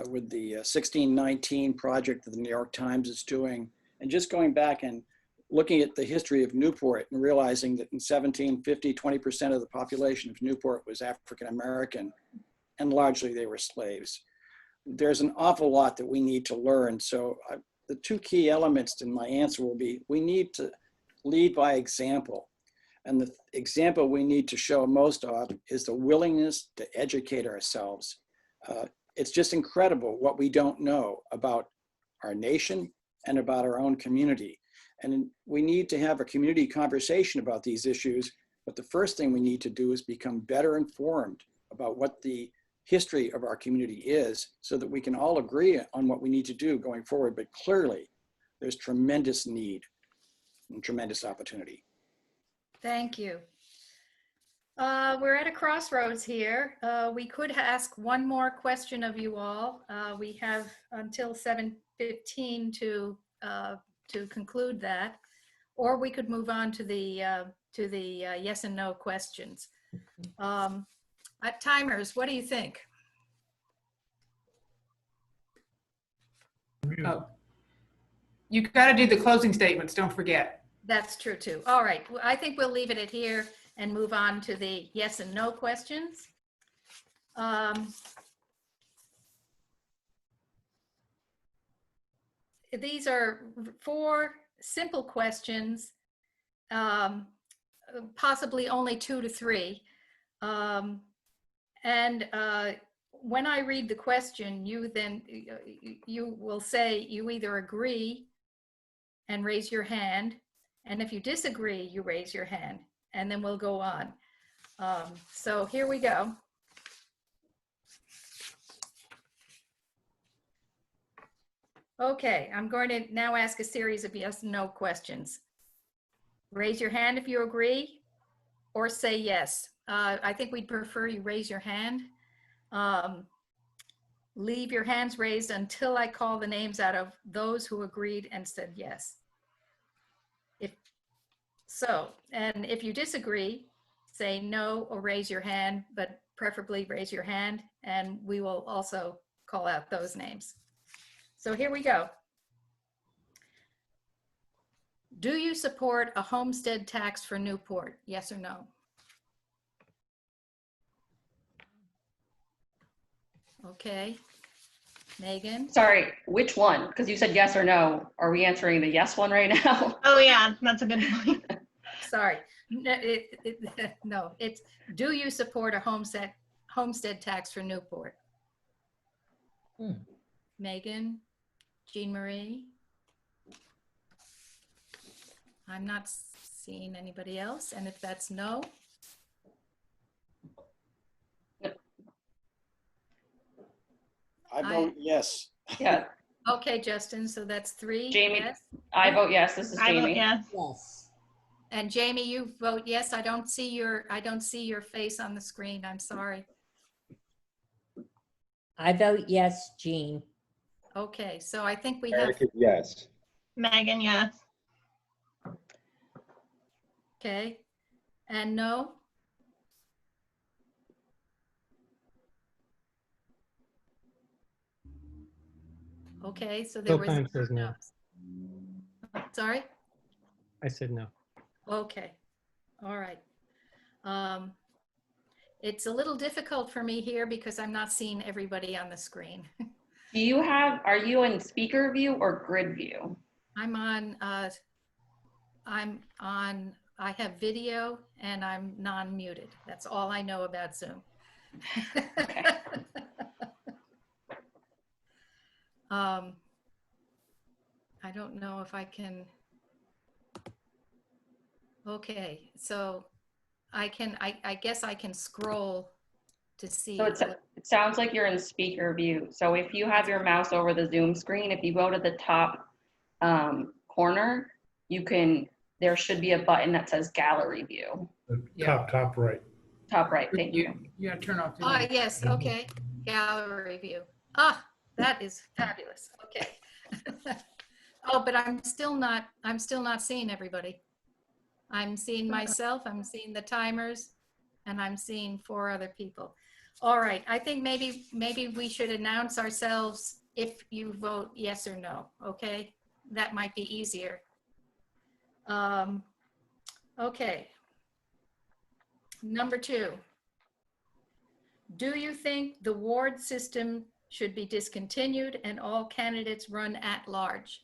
S4: with the 1619 project that the New York Times is doing, and just going back and looking at the history of Newport and realizing that in 1750, 20% of the population of Newport was African American. and largely they were slaves. There's an awful lot that we need to learn. So the two key elements in my answer will be, we need to lead by example. And the example we need to show most of is the willingness to educate ourselves. It's just incredible what we don't know about our nation and about our own community. And we need to have a community conversation about these issues. But the first thing we need to do is become better informed about what the history of our community is, so that we can all agree on what we need to do going forward. But clearly, there's tremendous need and tremendous opportunity.
S2: Thank you. We're at a crossroads here. We could ask one more question of you all. We have until 7:15 to conclude that, or we could move on to the yes and no questions. Timers, what do you think?
S9: Oh, you got to do the closing statements. Don't forget.
S2: That's true too. All right, well, I think we'll leave it at here and move on to the yes and no questions. These are 4 simple questions, possibly only 2 to 3. When I read the question, you will say you either agree and raise your hand, and if you disagree, you raise your hand, and then we'll go on. So here we go. Okay, I'm going to now ask a series of yes and no questions. Raise your hand if you agree, or say yes. I think we'd prefer you raise your hand. Leave your hands raised until I call the names out of those who agreed and said yes. And if you disagree, say no or raise your hand, but preferably raise your hand, and we will also call out those names. So here we go. Do you support a homestead tax for Newport? Yes or no? Okay. Megan?
S7: Sorry, which one? Because you said yes or no. Are we answering the yes one right now?
S6: Oh yeah, that's a good point.
S2: Sorry. No, it's do you support a homestead tax for Newport? Megan? Jean Marie? I'm not seeing anybody else. And if that's no?
S4: I vote yes.
S7: Yeah.
S2: Okay, Justin, so that's 3.
S7: Jamie,
S2: yes.
S7: I vote yes. This is
S6: I vote
S7: Jamie.
S6: yes.
S8: Yes.
S2: And Jamie, you vote yes. I don't see your face on the screen. I'm sorry.
S8: I vote yes, Jean.
S2: Okay, so I think we have,
S3: Eric is yes.
S6: Megan, yes.
S2: okay, and no? Okay, so there
S5: Bill
S2: was.
S5: Kime says no.
S2: Sorry?
S5: I said no.
S2: Okay, all right. It's a little difficult for me here because I'm not seeing everybody on the screen.
S7: Are you in speaker view or grid view?
S2: I have video and I'm non-muted. That's all I know about Zoom.
S7: Okay.
S2: I don't know if I can. Okay, so I guess I can scroll to see.
S7: So it sounds like you're in speaker view. So if you have your mouse over the Zoom screen, if you go to the top corner, there should be a button that says gallery view.
S9: Yeah.
S10: Top right.
S7: Top right, thank you.
S9: You gotta turn off.
S2: Ah, yes, okay, gallery view. Ah, that is fabulous, okay. Oh, but I'm still not seeing everybody. I'm seeing myself, I'm seeing the timers, and I'm seeing 4 other people. All right, I think maybe we should announce ourselves if you vote yes or no, okay? That might be easier. Okay. Number 2. Do you think the ward system should be discontinued and all candidates run at large?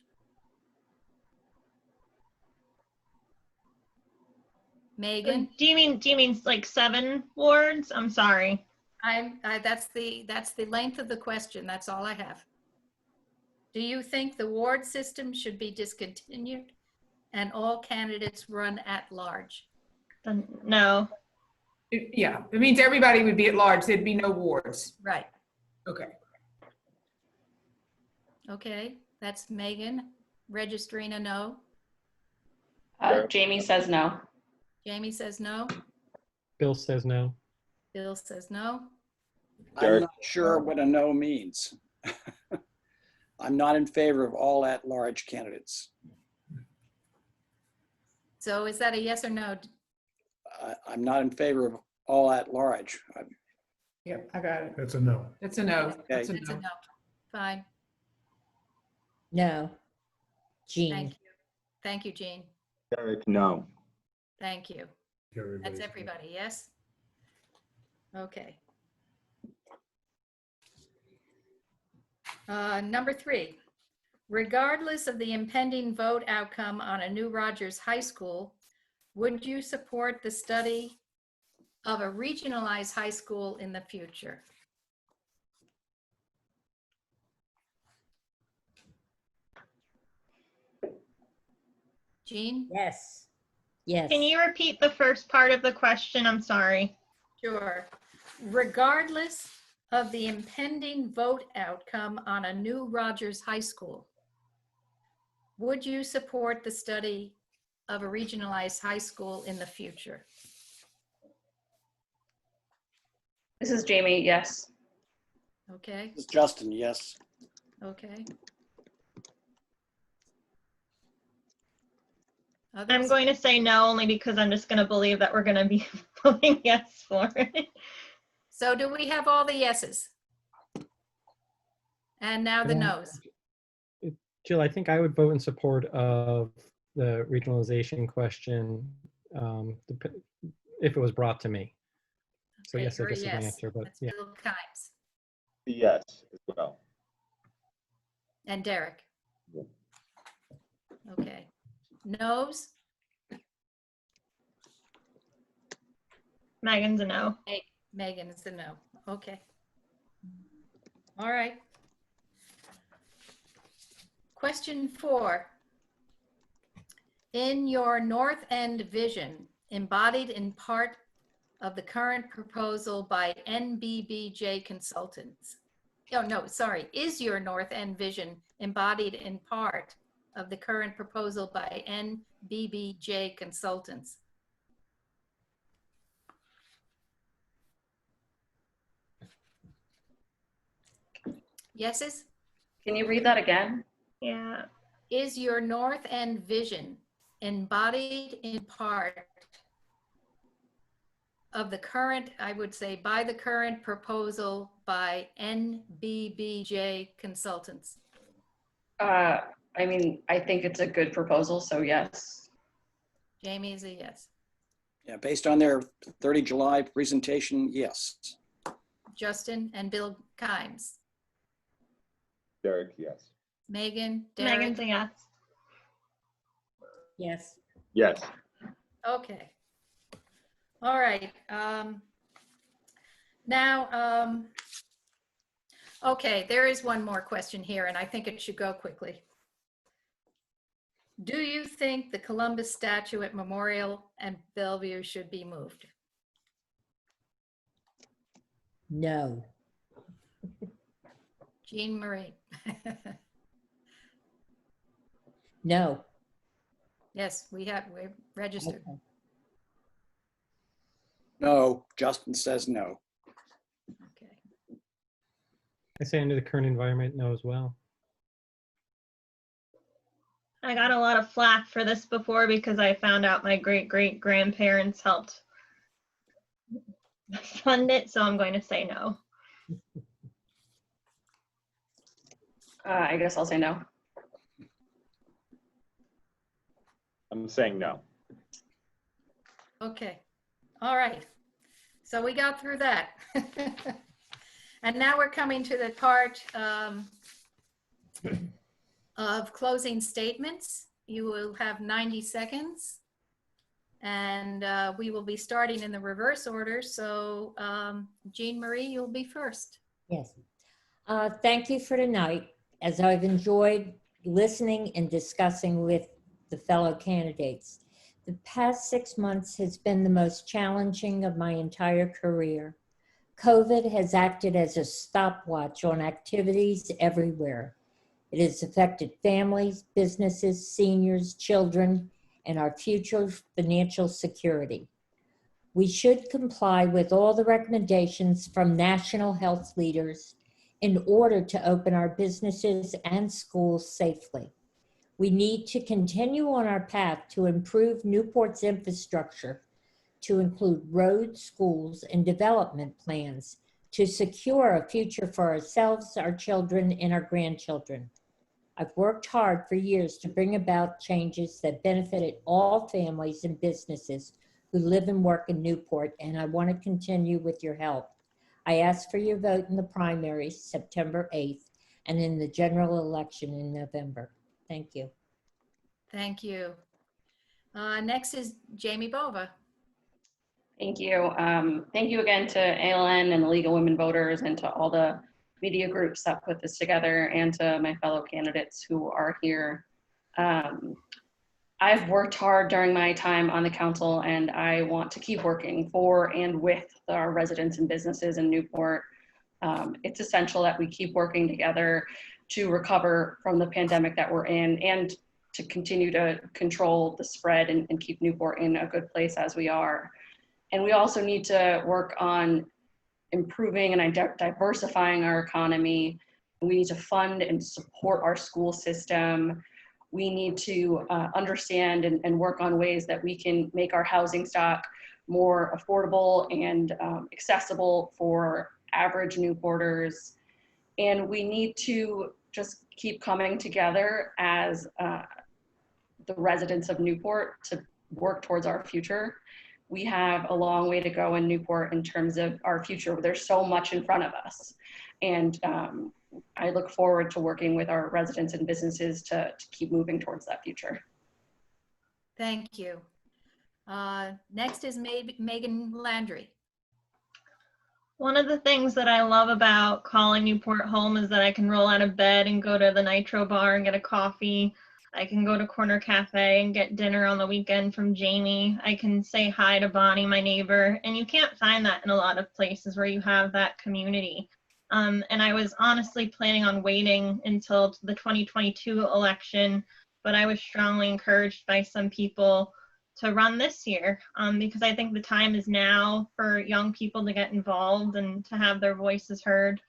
S2: Megan?
S6: Do you mean like 7 wards? I'm sorry.
S2: That's the length of the question. That's all I have. Do you think the ward system should be discontinued and all candidates run at large?
S6: Then no.
S9: Yeah, it means everybody would be at large. There'd be no wards.
S2: Right.
S9: Okay.
S2: Okay, that's Megan. Registering a no.
S7: Jamie says no.
S2: Jamie says no.
S5: Bill says no.
S2: Bill says no.
S4: I'm not sure what a no means. I'm not in favor of all at-large candidates.
S2: So is that a yes or no?
S4: I'm not in favor of all at-large.
S9: Yep, I got it.
S10: That's a no.
S9: That's a no. That's a
S2: That's a
S9: no.
S2: no. Fine.
S8: No. Jean.
S2: Thank you. Thank you, Jean.
S3: Derek, no.
S2: Thank you.
S10: Everybody's-
S2: That's everybody, yes? Okay. Number 3, regardless of the impending vote outcome on a new Rogers High School, would you support the study of a regionalized high school in the future? Jean?
S8: Yes. Yes.
S6: Can you repeat the first part of the question? I'm sorry.
S2: Sure. Regardless of the impending vote outcome on a new Rogers High School, would you support the study of a regionalized high school in the future?
S7: This is Jamie, yes.
S2: Okay,
S4: This is Justin, yes.
S2: okay.
S6: I'm
S2: Others?
S6: going to say no only because I'm just going to believe that we're going to be voting yes for it.
S2: So do we have all the yeses? And now the noes.
S5: Jill, I think I would vote in support of the regionalization question if it was brought to me. So
S2: Okay,
S5: yes, I
S2: you're a
S5: guess is my
S2: yes.
S5: answer, but
S2: That's
S5: yeah.
S2: Bill Kimes.
S3: Yes, as well.
S2: And Derek.
S3: Yeah.
S2: Okay. Noes?
S6: Megan's a no.
S2: Megan is the no. Okay. All right. Question 4. In your North End vision, embodied in part of the current proposal by NBBJ Consultants. Oh, no, sorry. Is your North End vision embodied in part of the current proposal by NBBJ Consultants? Yeses?
S7: Can you read that again?
S6: Yeah.
S2: Is your North End vision embodied in part of the current, I would say, by the current proposal by NBBJ Consultants?
S7: I mean, I think it's a good proposal, so yes.
S2: Jamie is a yes.
S4: Yeah, based on their 30 July presentation, yes.
S2: Justin and Bill Kimes.
S3: Derek, yes.
S2: Megan, Derek.
S6: Megan's a yes.
S8: Yes.
S3: Yes.
S2: Okay. All right. Now, okay, there is one more question here, and I think it should go quickly. Do you think the Columbus statue at Memorial and Bellevue should be moved?
S8: No.
S2: Jean Marie.
S8: No.
S2: Yes, we're registered.
S8: Okay.
S4: No, Justin says no.
S2: Okay.
S5: I say under the current environment, no as well.
S6: I got a lot of flack for this before because I found out my great-great-grandparents helped fund it, so I'm going to say no.
S7: I guess I'll say no.
S3: I'm saying no.
S2: Okay. All right. So we got through that. And now we're coming to the part of closing statements. You will have 90 seconds. And we will be starting in the reverse order. So Jean Marie, you'll be first.
S8: Yes. Thank you for tonight. As I've enjoyed listening and discussing with the fellow candidates, the past 6 months has been the most challenging of my entire career. COVID has acted as a stopwatch on activities everywhere. It has affected families, businesses, seniors, children, and our future financial security. We should comply with all the recommendations from national health leaders in order to open our businesses and schools safely. We need to continue on our path to improve Newport's infrastructure to include roads, schools, and development plans to secure a future for ourselves, our children, and our grandchildren. I've worked hard for years to bring about changes that benefited all families and businesses who live and work in Newport, and I want to continue with your help. I ask for your vote in the primaries, September 8th, and in the general election in November. Thank you.
S2: Thank you. Next is Jamie Bova.
S7: Thank you. Thank you again to ALN and the League of Women Voters and to all the media groups that put this together and to my fellow candidates who are here. I've worked hard during my time on the council, and I want to keep working for and with our residents and businesses in Newport. It's essential that we keep working together to recover from the pandemic that we're in and to continue to control the spread and keep Newport in a good place as we are. And we also need to work on improving and diversifying our economy. We need to fund and support our school system. We need to understand and work on ways that we can make our housing stock more affordable and accessible for average Newporters. And we need to just keep coming together as the residents of Newport to work towards our future. We have a long way to go in Newport in terms of our future. There's so much in front of us. And I look forward to working with our residents and businesses to keep moving towards that future.
S2: Thank you. Next is Megan Landry.
S6: One of the things that I love about calling Newport home is that I can roll out of bed and go to the Nitro Bar and get a coffee. I can go to Corner Cafe and get dinner on the weekend from Jamie. I can say hi to Bonnie, my neighbor, and you can't find that in a lot of places where you have that community. And I was honestly planning on waiting until the 2022 election, but I was strongly encouraged by some people to run this year because I think the time is now for young people to get involved and to have their voices heard.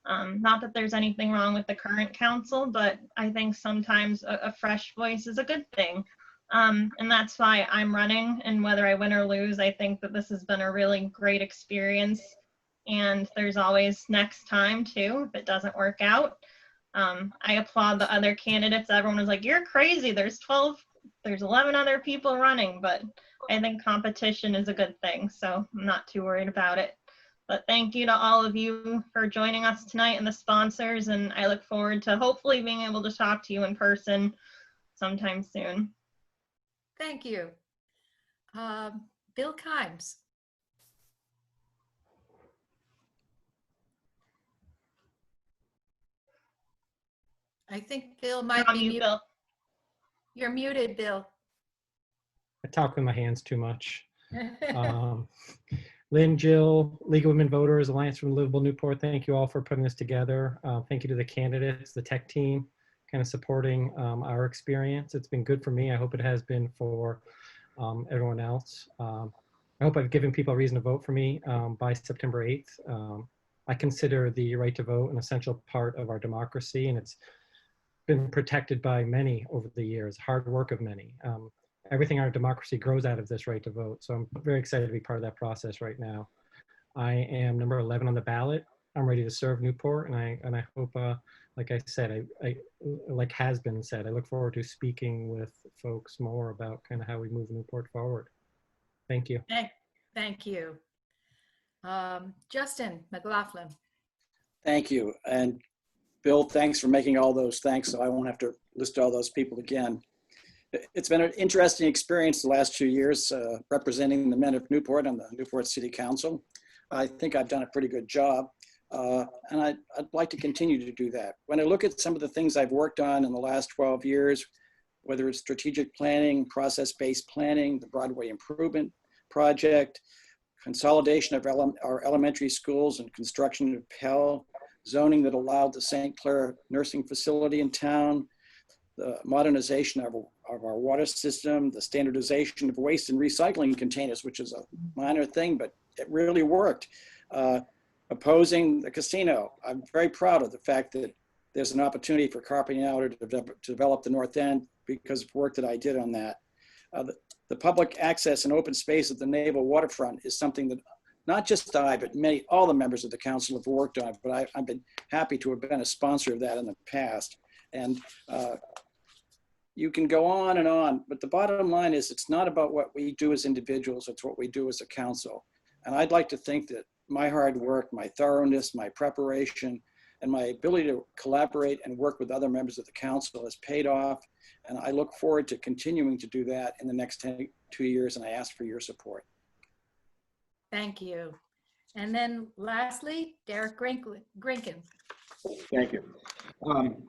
S6: Not that there's anything wrong with the current council, but I think sometimes a fresh voice is a good thing. And that's why I'm running, and whether I win or lose, I think that this has been a really great experience. And there's always next time too, if it doesn't work out. I applaud the other candidates. Everyone was like, you're crazy. There's 11 other people running, but I think competition is a good thing. So I'm not too worried about it. But thank you to all of you for joining us tonight and the sponsors. And I look forward to hopefully being able to talk to you in person sometime soon.
S2: Thank you. Bill Kimes. I think Bill might be muted.
S6: Bill.
S2: You're muted, Bill.
S5: I talk with my hands too much. Lynn, Jill, League of Women Voters, Alliance for Livable Newport, thank you all for putting this together. Thank you to the candidates, the tech team, kind of supporting our experience. It's been good for me. I hope it has been for everyone else. I hope I've given people a reason to vote for me by September 8th. I consider the right to vote an essential part of our democracy, and it's been protected by many over the years, hard work of many. Everything in our democracy grows out of this right to vote. So I'm very excited to be part of that process right now. I am number 11 on the ballot. I'm ready to serve Newport, and I hope, like I said, I like has been said, I look forward to speaking with folks more about kind of how we move Newport forward. Thank you.
S2: Thank you. Justin McLaughlin.
S4: Thank you. And Bill, thanks for making all those thanks, so I won't have to list all those people again. It's been an interesting experience the last 2 years representing the men of Newport on the Newport City Council. I think I've done a pretty good job, and I'd like to continue to do that. When I look at some of the things I've worked on in the last 12 years, whether it's strategic planning, process-based planning, the Broadway Improvement Project, consolidation of our elementary schools and construction of Pell, zoning that allowed the St. Clair nursing facility in town, the modernization of our water system, the standardization of waste and recycling containers, which is a minor thing, but it really worked. Opposing the casino. I'm very proud of the fact that there's an opportunity for Carpeting Outer to develop the North End because of work that I did on that. The public access and open space at the naval waterfront is something that not just I, but all the members of the council have worked on, but I've been happy to have been a sponsor of that in the past. And you can go on, but the bottom line is it's not about what we do as individuals, it's what we do as a council. And I'd like to think that my hard work, my thoroughness, my preparation, and my ability to collaborate and work with other members of the council has paid off. And I look forward to continuing to do that in the next 2 years, and I ask for your support.
S2: Thank you. And then lastly, Derek Grinkin.
S3: Thank you.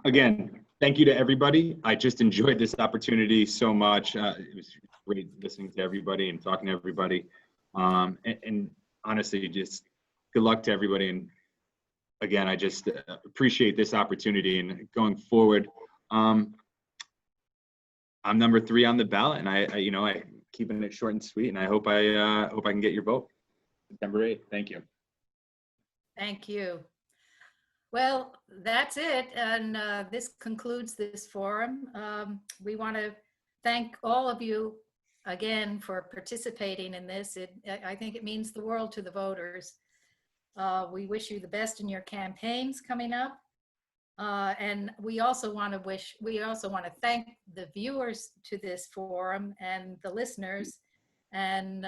S3: Again, thank you to everybody. I just enjoyed this opportunity so much. It was great listening to everybody and talking to everybody. And honestly, just good luck to everybody. And again, I just appreciate this opportunity. And going forward, I'm number 3 on the ballot, and I keeping it short and sweet. And I hope I can get your vote September 8th. Thank you.
S2: Thank you. Well, that's it. And this concludes this forum. We want to thank all of you again for participating in this. I think it means the world to the voters. We wish you the best in your campaigns coming up. And we also want to thank the viewers to this forum and the listeners. And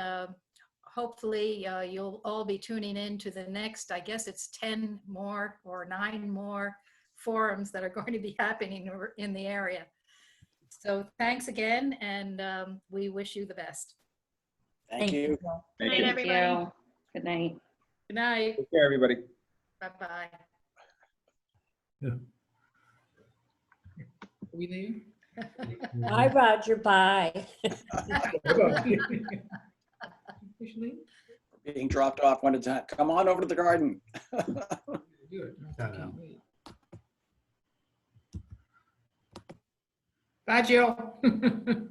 S2: hopefully you'll all be tuning in to the next, I guess it's 10 more or 9 more forums that are going to be happening in the area. So thanks again, and we wish you the best.
S4: Thank you.
S7: Thank
S6: Good night, everybody.
S7: you. Good night.
S2: Good night.
S3: Take care, everybody.
S2: Bye-bye.
S9: Are we leaving?
S8: Bye, Roger, bye.
S9: Officially?
S4: Being dropped off one at a time. Come on over to the garden.
S9: Good. Bye, Jill.